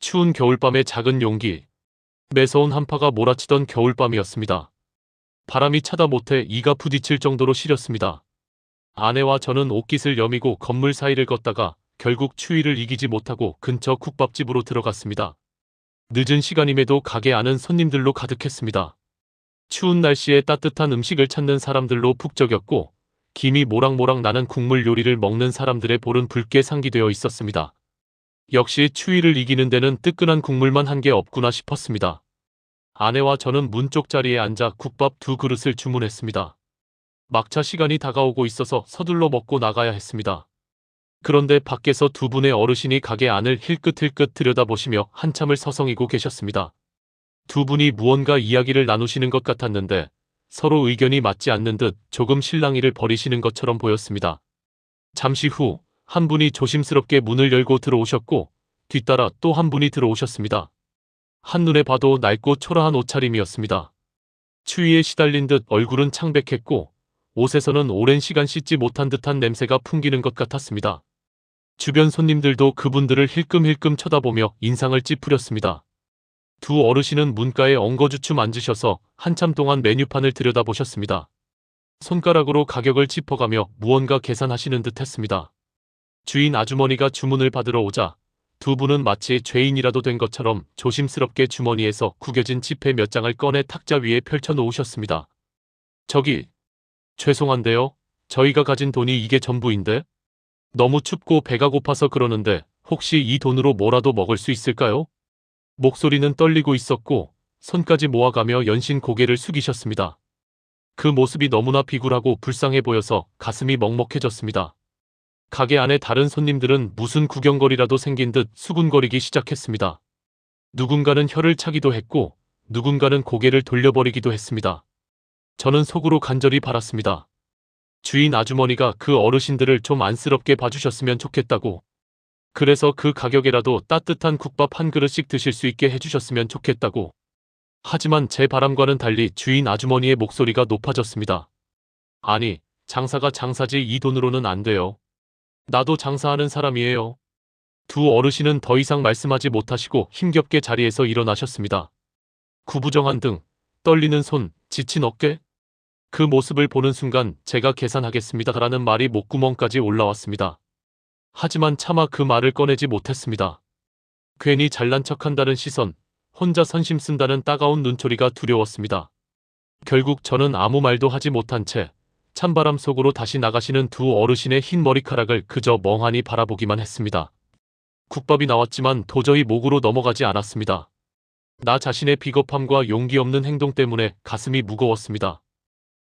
추운 겨울밤의 작은 용기. 매서운 한파가 몰아치던 겨울밤이었습니다. 바람이 차다 못해 이가 부딪힐 정도로 시렸습니다. 아내와 저는 옷깃을 여미고 건물 사이를 걷다가 결국 추위를 이기지 못하고 근처 국밥집으로 들어갔습니다. 늦은 시간임에도 가게 안은 손님들로 가득했습니다. 추운 날씨에 따뜻한 음식을 찾는 사람들로 북적였고 김이 모락모락 나는 국물 요리를 먹는 사람들의 볼은 붉게 상기되어 있었습니다. 역시 추위를 이기는 데는 뜨끈한 국물만 한 게 없구나 싶었습니다. 아내와 저는 문 쪽 자리에 앉아 국밥 2그릇을 주문했습니다. 막차 시간이 다가오고 있어서 서둘러 먹고 나가야 했습니다. 그런데 밖에서 두 분의 어르신이 가게 안을 힐끗힐끗 들여다보시며 한참을 서성이고 계셨습니다. 두 분이 무언가 이야기를 나누시는 것 같았는데 서로 의견이 맞지 않는 듯 조금 실랑이를 벌이시는 것처럼 보였습니다. 잠시 후 한 분이 조심스럽게 문을 열고 들어오셨고 뒤따라 또 한 분이 들어오셨습니다. 한눈에 봐도 낡고 초라한 옷차림이었습니다. 추위에 시달린 듯 얼굴은 창백했고 옷에서는 오랜 시간 씻지 못한 듯한 냄새가 풍기는 것 같았습니다. 주변 손님들도 그분들을 힐끔힐끔 쳐다보며 인상을 찌푸렸습니다. 두 어르신은 문가에 엉거주춤 앉으셔서 한참 동안 메뉴판을 들여다보셨습니다. 손가락으로 가격을 짚어가며 무언가 계산하시는 듯 했습니다. 주인 아주머니가 주문을 받으러 오자 두 분은 마치 죄인이라도 된 것처럼 조심스럽게 주머니에서 구겨진 지폐 몇 장을 꺼내 탁자 위에 펼쳐 놓으셨습니다. 저기, 죄송한데요. 저희가 가진 돈이 이게 전부인데? 너무 춥고 배가 고파서 그러는데 혹시 이 돈으로 뭐라도 먹을 수 있을까요? 목소리는 떨리고 있었고 손까지 모아가며 연신 고개를 숙이셨습니다. 그 모습이 너무나 비굴하고 불쌍해 보여서 가슴이 먹먹해졌습니다. 가게 안에 다른 손님들은 무슨 구경거리라도 생긴 듯 수군거리기 시작했습니다. 누군가는 혀를 차기도 했고 누군가는 고개를 돌려버리기도 했습니다. 저는 속으로 간절히 바랐습니다. 주인 아주머니가 그 어르신들을 좀 안쓰럽게 봐주셨으면 좋겠다고. 그래서 그 가격에라도 따뜻한 국밥 한 그릇씩 드실 수 있게 해주셨으면 좋겠다고. 하지만 제 바람과는 달리 주인 아주머니의 목소리가 높아졌습니다. 아니, 장사가 장사지 이 돈으로는 안 돼요. 나도 장사하는 사람이에요. 두 어르신은 더 이상 말씀하지 못하시고 힘겹게 자리에서 일어나셨습니다. 구부정한 등, 떨리는 손, 지친 어깨? 그 모습을 보는 순간 제가 계산하겠습니다라는 말이 목구멍까지 올라왔습니다. 하지만 차마 그 말을 꺼내지 못했습니다. 괜히 잘난 척한다는 시선, 혼자 선심 쓴다는 따가운 눈초리가 두려웠습니다. 결국 저는 아무 말도 하지 못한 채 찬바람 속으로 다시 나가시는 두 어르신의 흰 머리카락을 그저 멍하니 바라보기만 했습니다. 국밥이 나왔지만 도저히 목으로 넘어가지 않았습니다. 나 자신의 비겁함과 용기 없는 행동 때문에 가슴이 무거웠습니다.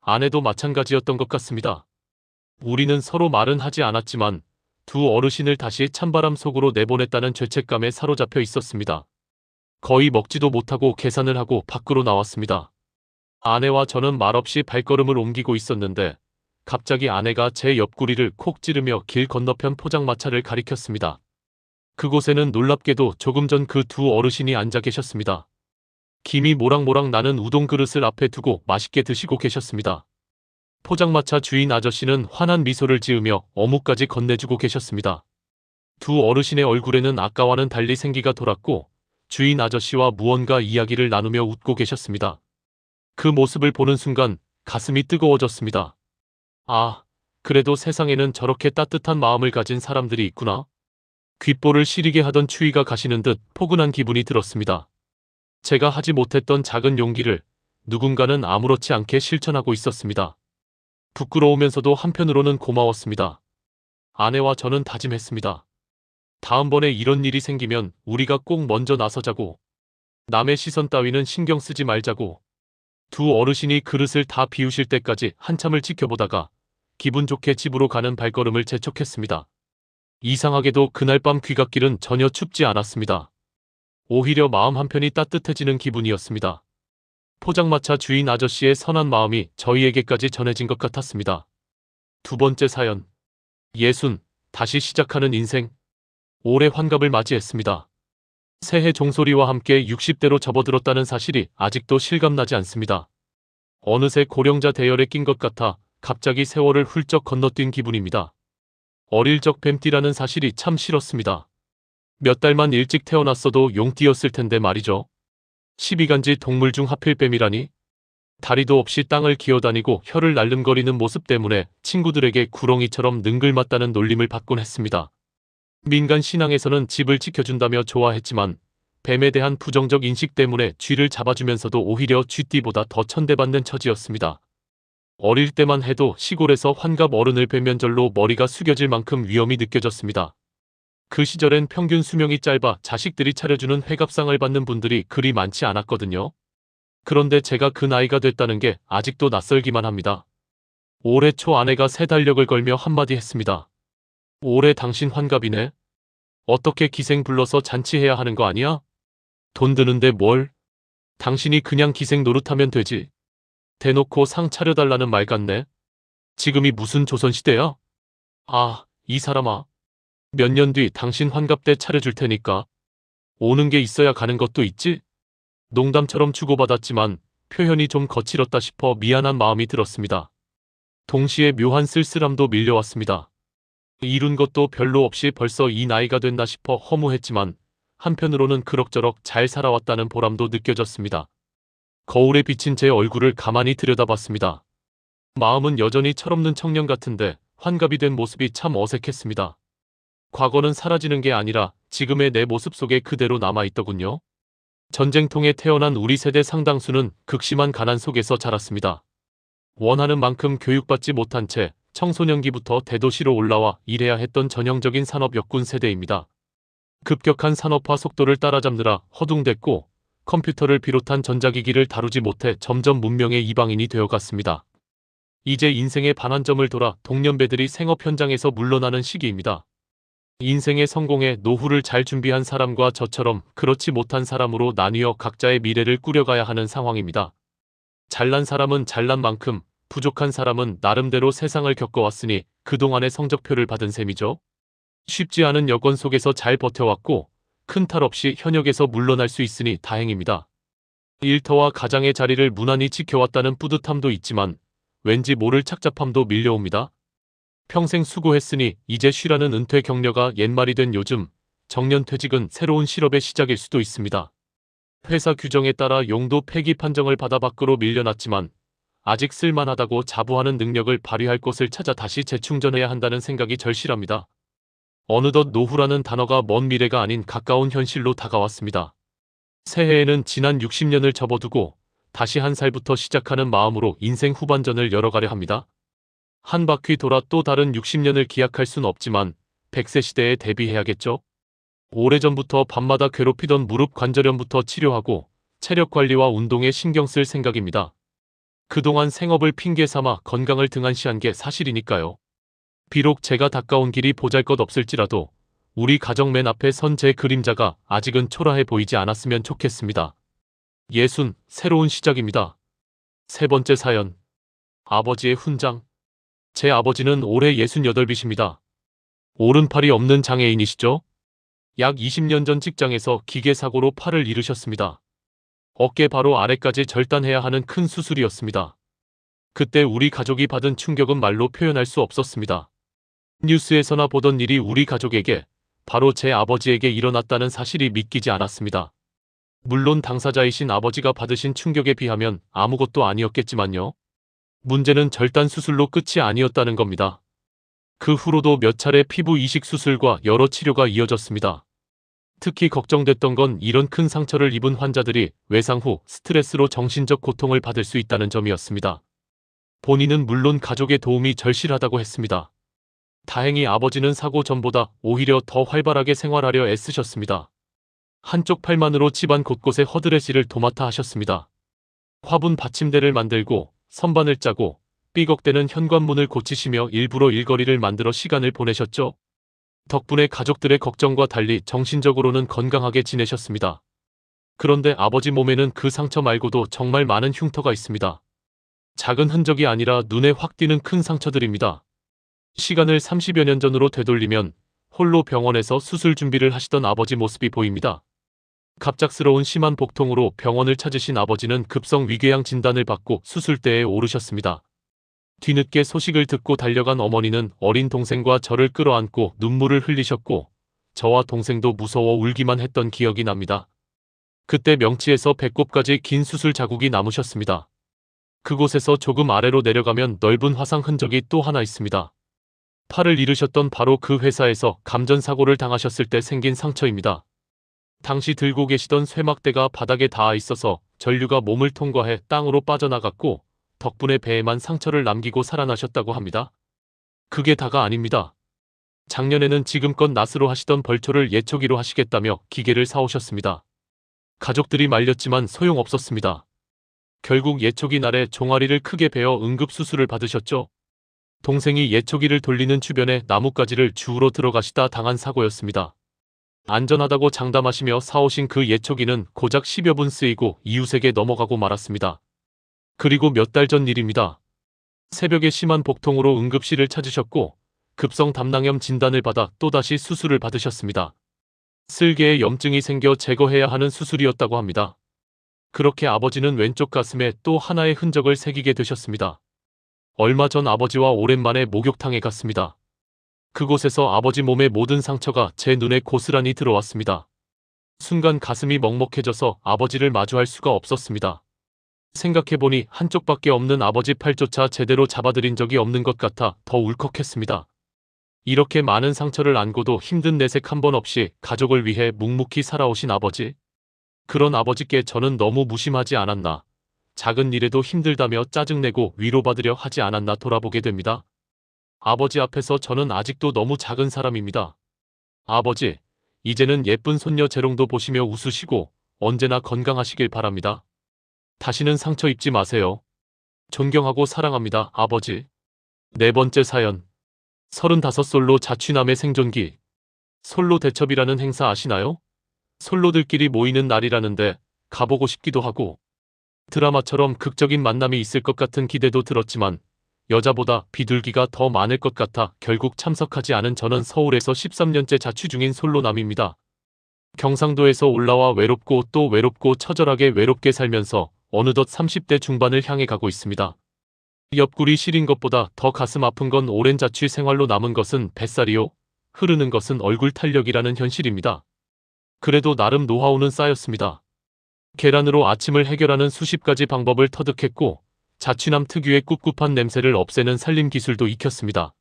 아내도 마찬가지였던 것 같습니다. 우리는 서로 말은 하지 않았지만 두 어르신을 다시 찬바람 속으로 내보냈다는 죄책감에 사로잡혀 있었습니다. 거의 먹지도 못하고 계산을 하고 밖으로 나왔습니다. 아내와 저는 말없이 발걸음을 옮기고 있었는데 갑자기 아내가 제 옆구리를 콕 찌르며 길 건너편 포장마차를 가리켰습니다. 그곳에는 놀랍게도 조금 전 그 두 어르신이 앉아 계셨습니다. 김이 모락모락 나는 우동 그릇을 앞에 두고 맛있게 드시고 계셨습니다. 포장마차 주인 아저씨는 환한 미소를 지으며 어묵까지 건네주고 계셨습니다. 두 어르신의 얼굴에는 아까와는 달리 생기가 돌았고 주인 아저씨와 무언가 이야기를 나누며 웃고 계셨습니다. 그 모습을 보는 순간 가슴이 뜨거워졌습니다. 아, 그래도 세상에는 저렇게 따뜻한 마음을 가진 사람들이 있구나. 귓볼을 시리게 하던 추위가 가시는 듯 포근한 기분이 들었습니다. 제가 하지 못했던 작은 용기를 누군가는 아무렇지 않게 실천하고 있었습니다. 부끄러우면서도 한편으로는 고마웠습니다. 아내와 저는 다짐했습니다. 다음번에 이런 일이 생기면 우리가 꼭 먼저 나서자고. 남의 시선 따위는 신경 쓰지 말자고. 두 어르신이 그릇을 다 비우실 때까지 한참을 지켜보다가 기분 좋게 집으로 가는 발걸음을 재촉했습니다. 이상하게도 그날 밤 귀갓길은 전혀 춥지 않았습니다. 오히려 마음 한편이 따뜻해지는 기분이었습니다. 포장마차 주인 아저씨의 선한 마음이 저희에게까지 전해진 것 같았습니다. 두 번째 사연. 60. 다시 시작하는 인생. 올해 환갑을 맞이했습니다. 새해 종소리와 함께 60대로 접어들었다는 사실이 아직도 실감나지 않습니다. 어느새 고령자 대열에 낀 것 같아 갑자기 세월을 훌쩍 건너뛴 기분입니다. 어릴 적 뱀띠라는 사실이 참 싫었습니다. 몇 달만 일찍 태어났어도 용띠였을 텐데 말이죠. 12간지 동물 중 하필 뱀이라니. 다리도 없이 땅을 기어다니고 혀를 날름거리는 모습 때문에 친구들에게 구렁이처럼 능글맞다는 놀림을 받곤 했습니다. 민간 신앙에서는 집을 지켜준다며 좋아했지만 뱀에 대한 부정적 인식 때문에 쥐를 잡아주면서도 오히려 쥐띠보다 더 천대받는 처지였습니다. 어릴 때만 해도 시골에서 환갑 어른을 뵈면 절로 머리가 숙여질 만큼 위험이 느껴졌습니다. 그 시절엔 평균 수명이 짧아 자식들이 차려주는 회갑상을 받는 분들이 그리 많지 않았거든요. 그런데 제가 그 나이가 됐다는 게 아직도 낯설기만 합니다. 올해 초 아내가 새 달력을 걸며 한마디 했습니다. 올해 당신 환갑이네. 어떻게 기생 불러서 잔치해야 하는 거 아니야? 돈 드는데 뭘? 당신이 그냥 기생 노릇하면 되지. 대놓고 상 차려달라는 말 같네. 지금이 무슨 조선시대야? 아, 이 사람아. 몇 년 뒤 당신 환갑 때 차려줄 테니까. 오는 게 있어야 가는 것도 있지? 농담처럼 주고받았지만 표현이 좀 거칠었다 싶어 미안한 마음이 들었습니다. 동시에 묘한 쓸쓸함도 밀려왔습니다. 이룬 것도 별로 없이 벌써 이 나이가 됐나 싶어 허무했지만 한편으로는 그럭저럭 잘 살아왔다는 보람도 느껴졌습니다. 거울에 비친 제 얼굴을 가만히 들여다봤습니다. 마음은 여전히 철없는 청년 같은데 환갑이 된 모습이 참 어색했습니다. 과거는 사라지는 게 아니라 지금의 내 모습 속에 그대로 남아있더군요. 전쟁통에 태어난 우리 세대 상당수는 극심한 가난 속에서 자랐습니다. 원하는 만큼 교육받지 못한 채 청소년기부터 대도시로 올라와 일해야 했던 전형적인 산업 역군 세대입니다. 급격한 산업화 속도를 따라잡느라 허둥댔고 컴퓨터를 비롯한 전자기기를 다루지 못해 점점 문명의 이방인이 되어갔습니다. 이제 인생의 반환점을 돌아 동년배들이 생업 현장에서 물러나는 시기입니다. 인생의 성공에 노후를 잘 준비한 사람과 저처럼 그렇지 못한 사람으로 나뉘어 각자의 미래를 꾸려가야 하는 상황입니다. 잘난 사람은 잘난 만큼 부족한 사람은 나름대로 세상을 겪어왔으니 그동안의 성적표를 받은 셈이죠. 쉽지 않은 여건 속에서 잘 버텨왔고 큰 탈 없이 현역에서 물러날 수 있으니 다행입니다. 일터와 가장의 자리를 무난히 지켜왔다는 뿌듯함도 있지만 왠지 모를 착잡함도 밀려옵니다. 평생 수고했으니 이제 쉬라는 은퇴 격려가 옛말이 된 요즘 정년퇴직은 새로운 실업의 시작일 수도 있습니다. 회사 규정에 따라 용도 폐기 판정을 받아 밖으로 밀려났지만 아직 쓸만하다고 자부하는 능력을 발휘할 곳을 찾아 다시 재충전해야 한다는 생각이 절실합니다. 어느덧 노후라는 단어가 먼 미래가 아닌 가까운 현실로 다가왔습니다. 새해에는 지난 60년을 접어두고 다시 한 살부터 시작하는 마음으로 인생 후반전을 열어가려 합니다. 한 바퀴 돌아 또 다른 60년을 기약할 순 없지만 100세 시대에 대비해야겠죠. 오래전부터 밤마다 괴롭히던 무릎 관절염부터 치료하고 체력 관리와 운동에 신경 쓸 생각입니다. 그동안 생업을 핑계 삼아 건강을 등한시한 게 사실이니까요. 비록 제가 닦아온 길이 보잘것없을지라도 우리 가정 맨 앞에 선 제 그림자가 아직은 초라해 보이지 않았으면 좋겠습니다. 60, 새로운 시작입니다. 세 번째 사연. 아버지의 훈장. 제 아버지는 올해 68이십니다. 오른팔이 없는 장애인이시죠? 약 20년 전 직장에서 기계 사고로 팔을 잃으셨습니다. 어깨 바로 아래까지 절단해야 하는 큰 수술이었습니다. 그때 우리 가족이 받은 충격은 말로 표현할 수 없었습니다. 뉴스에서나 보던 일이 우리 가족에게, 바로 제 아버지에게 일어났다는 사실이 믿기지 않았습니다. 물론 당사자이신 아버지가 받으신 충격에 비하면 아무것도 아니었겠지만요. 문제는 절단 수술로 끝이 아니었다는 겁니다. 그 후로도 몇 차례 피부 이식 수술과 여러 치료가 이어졌습니다. 특히 걱정됐던 건 이런 큰 상처를 입은 환자들이 외상 후 스트레스로 정신적 고통을 받을 수 있다는 점이었습니다. 본인은 물론 가족의 도움이 절실하다고 했습니다. 다행히 아버지는 사고 전보다 오히려 더 활발하게 생활하려 애쓰셨습니다. 한쪽 팔만으로 집안 곳곳에 허드렛일을 도맡아 하셨습니다. 화분 받침대를 만들고 선반을 짜고 삐걱대는 현관문을 고치시며 일부러 일거리를 만들어 시간을 보내셨죠. 덕분에 가족들의 걱정과 달리 정신적으로는 건강하게 지내셨습니다. 그런데 아버지 몸에는 그 상처 말고도 정말 많은 흉터가 있습니다. 작은 흔적이 아니라 눈에 확 띄는 큰 상처들입니다. 시간을 30여 년 전으로 되돌리면 홀로 병원에서 수술 준비를 하시던 아버지 모습이 보입니다. 갑작스러운 심한 복통으로 병원을 찾으신 아버지는 급성 위궤양 진단을 받고 수술대에 오르셨습니다. 뒤늦게 소식을 듣고 달려간 어머니는 어린 동생과 저를 끌어안고 눈물을 흘리셨고 저와 동생도 무서워 울기만 했던 기억이 납니다. 그때 명치에서 배꼽까지 긴 수술 자국이 남으셨습니다. 그곳에서 조금 아래로 내려가면 넓은 화상 흔적이 또 하나 있습니다. 팔을 잃으셨던 바로 그 회사에서 감전사고를 당하셨을 때 생긴 상처입니다. 당시 들고 계시던 쇠막대가 바닥에 닿아 있어서 전류가 몸을 통과해 땅으로 빠져나갔고 덕분에 배에만 상처를 남기고 살아나셨다고 합니다. 그게 다가 아닙니다. 작년에는 지금껏 낫으로 하시던 벌초를 예초기로 하시겠다며 기계를 사오셨습니다. 가족들이 말렸지만 소용없었습니다. 결국 예초기 날에 종아리를 크게 베어 응급수술을 받으셨죠. 동생이 예초기를 돌리는 주변에 나뭇가지를 주우러 들어가시다 당한 사고였습니다. 안전하다고 장담하시며 사오신 그 예초기는 고작 10여 분 쓰이고 이웃에게 넘어가고 말았습니다. 그리고 몇 달 전 일입니다. 새벽에 심한 복통으로 응급실을 찾으셨고 급성 담낭염 진단을 받아 또다시 수술을 받으셨습니다. 쓸개에 염증이 생겨 제거해야 하는 수술이었다고 합니다. 그렇게 아버지는 왼쪽 가슴에 또 하나의 흔적을 새기게 되셨습니다. 얼마 전 아버지와 오랜만에 목욕탕에 갔습니다. 그곳에서 아버지 몸의 모든 상처가 제 눈에 고스란히 들어왔습니다. 순간 가슴이 먹먹해져서 아버지를 마주할 수가 없었습니다. 생각해보니 한쪽밖에 없는 아버지 팔조차 제대로 잡아드린 적이 없는 것 같아 더 울컥했습니다. 이렇게 많은 상처를 안고도 힘든 내색 한 번 없이 가족을 위해 묵묵히 살아오신 아버지. 그런 아버지께 저는 너무 무심하지 않았나, 작은 일에도 힘들다며 짜증내고 위로받으려 하지 않았나 돌아보게 됩니다. 아버지 앞에서 저는 아직도 너무 작은 사람입니다. 아버지, 이제는 예쁜 손녀 재롱도 보시며 웃으시고 언제나 건강하시길 바랍니다. 다시는 상처 입지 마세요. 존경하고 사랑합니다, 아버지. 네 번째 사연. 35솔로 자취남의 생존기. 솔로 대첩이라는 행사 아시나요? 솔로들끼리 모이는 날이라는데 가보고 싶기도 하고 드라마처럼 극적인 만남이 있을 것 같은 기대도 들었지만 여자보다 비둘기가 더 많을 것 같아 결국 참석하지 않은 저는 서울에서 13년째 자취 중인 솔로남입니다. 경상도에서 올라와 외롭고 또 외롭고 처절하게 외롭게 살면서 어느덧 30대 중반을 향해 가고 있습니다. 옆구리 시린 것보다 더 가슴 아픈 건 오랜 자취 생활로 남은 것은 뱃살이요, 흐르는 것은 얼굴 탄력이라는 현실입니다. 그래도 나름 노하우는 쌓였습니다. 계란으로 아침을 해결하는 수십 가지 방법을 터득했고 자취남 특유의 꿉꿉한 냄새를 없애는 살림 기술도 익혔습니다.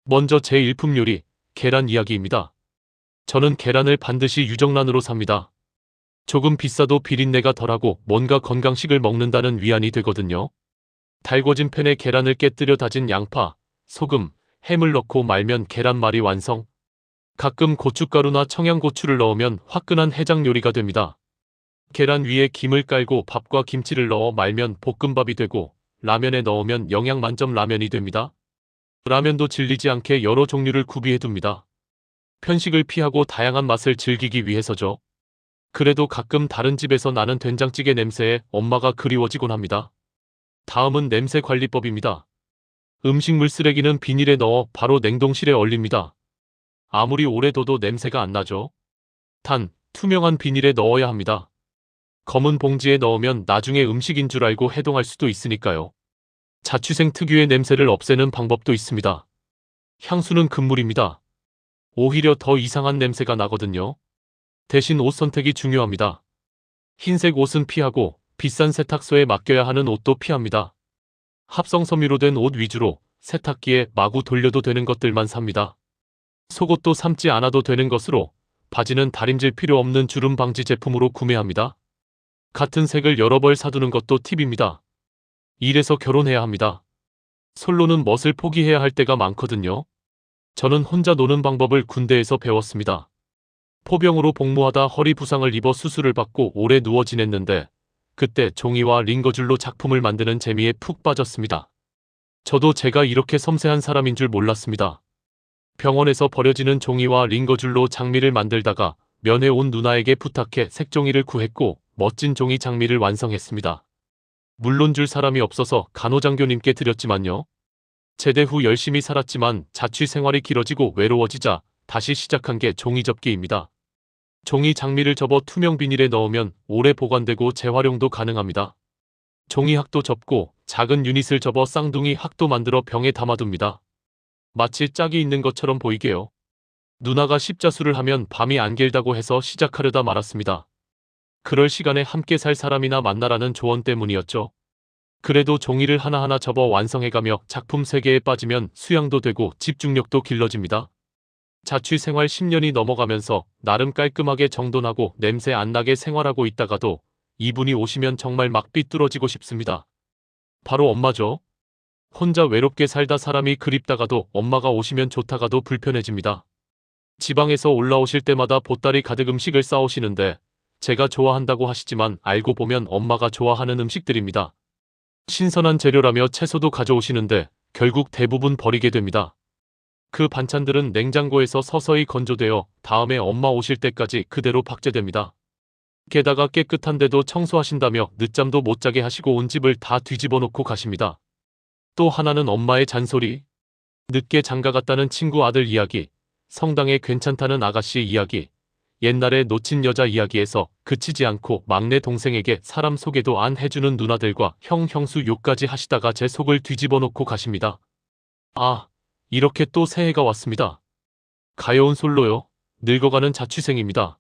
먼저 제 일품 요리, 계란 이야기입니다. 저는 계란을 반드시 유정란으로 삽니다. 조금 비싸도 비린내가 덜하고 뭔가 건강식을 먹는다는 위안이 되거든요. 달궈진 팬에 계란을 깨뜨려 다진 양파, 소금, 햄을 넣고 말면 계란말이 완성. 가끔 고춧가루나 청양고추를 넣으면 화끈한 해장 요리가 됩니다. 계란 위에 김을 깔고 밥과 김치를 넣어 말면 볶음밥이 되고 라면에 넣으면 영양 만점 라면이 됩니다. 라면도 질리지 않게 여러 종류를 구비해둡니다. 편식을 피하고 다양한 맛을 즐기기 위해서죠. 그래도 가끔 다른 집에서 나는 된장찌개 냄새에 엄마가 그리워지곤 합니다. 다음은 냄새 관리법입니다. 음식물 쓰레기는 비닐에 넣어 바로 냉동실에 얼립니다. 아무리 오래 둬도 냄새가 안 나죠. 단, 투명한 비닐에 넣어야 합니다. 검은 봉지에 넣으면 나중에 음식인 줄 알고 해동할 수도 있으니까요. 자취생 특유의 냄새를 없애는 방법도 있습니다. 향수는 금물입니다. 오히려 더 이상한 냄새가 나거든요. 대신 옷 선택이 중요합니다. 흰색 옷은 피하고 비싼 세탁소에 맡겨야 하는 옷도 피합니다. 합성 섬유로 된 옷 위주로 세탁기에 마구 돌려도 되는 것들만 삽니다. 속옷도 삶지 않아도 되는 것으로 바지는 다림질 필요 없는 주름 방지 제품으로 구매합니다. 같은 색을 여러 벌 사두는 것도 팁입니다. 이래서 결혼해야 합니다. 솔로는 멋을 포기해야 할 때가 많거든요. 저는 혼자 노는 방법을 군대에서 배웠습니다. 포병으로 복무하다 허리 부상을 입어 수술을 받고 오래 누워 지냈는데 그때 종이와 링거줄로 작품을 만드는 재미에 푹 빠졌습니다. 저도 제가 이렇게 섬세한 사람인 줄 몰랐습니다. 병원에서 버려지는 종이와 링거줄로 장미를 만들다가 면회 온 누나에게 부탁해 색종이를 구했고 멋진 종이 장미를 완성했습니다. 물론 줄 사람이 없어서 간호장교님께 드렸지만요. 제대 후 열심히 살았지만 자취 생활이 길어지고 외로워지자 다시 시작한 게 종이접기입니다. 종이 장미를 접어 투명 비닐에 넣으면 오래 보관되고 재활용도 가능합니다. 종이학도 접고 작은 유닛을 접어 쌍둥이 학도 만들어 병에 담아둡니다. 마치 짝이 있는 것처럼 보이게요. 누나가 십자수를 하면 밤이 안 길다고 해서 시작하려다 말았습니다. 그럴 시간에 함께 살 사람이나 만나라는 조언 때문이었죠. 그래도 종이를 하나하나 접어 완성해가며 작품 세계에 빠지면 수양도 되고 집중력도 길러집니다. 자취생활 10년이 넘어가면서 나름 깔끔하게 정돈하고 냄새 안 나게 생활하고 있다가도 이분이 오시면 정말 막 삐뚤어지고 싶습니다. 바로 엄마죠. 혼자 외롭게 살다 사람이 그립다가도 엄마가 오시면 좋다가도 불편해집니다. 지방에서 올라오실 때마다 보따리 가득 음식을 싸오시는데 제가 좋아한다고 하시지만 알고 보면 엄마가 좋아하는 음식들입니다. 신선한 재료라며 채소도 가져오시는데 결국 대부분 버리게 됩니다. 그 반찬들은 냉장고에서 서서히 건조되어 다음에 엄마 오실 때까지 그대로 박제됩니다. 게다가 깨끗한데도 청소하신다며 늦잠도 못 자게 하시고 온 집을 다 뒤집어 놓고 가십니다. 또 하나는 엄마의 잔소리. 늦게 장가갔다는 친구 아들 이야기, 성당에 괜찮다는 아가씨 이야기, 옛날에 놓친 여자 이야기에서 그치지 않고 막내 동생에게 사람 소개도 안 해주는 누나들과 형, 형수 욕까지 하시다가 제 속을 뒤집어 놓고 가십니다. 아, 이렇게 또 새해가 왔습니다. 가여운 솔로요. 늙어가는 자취생입니다.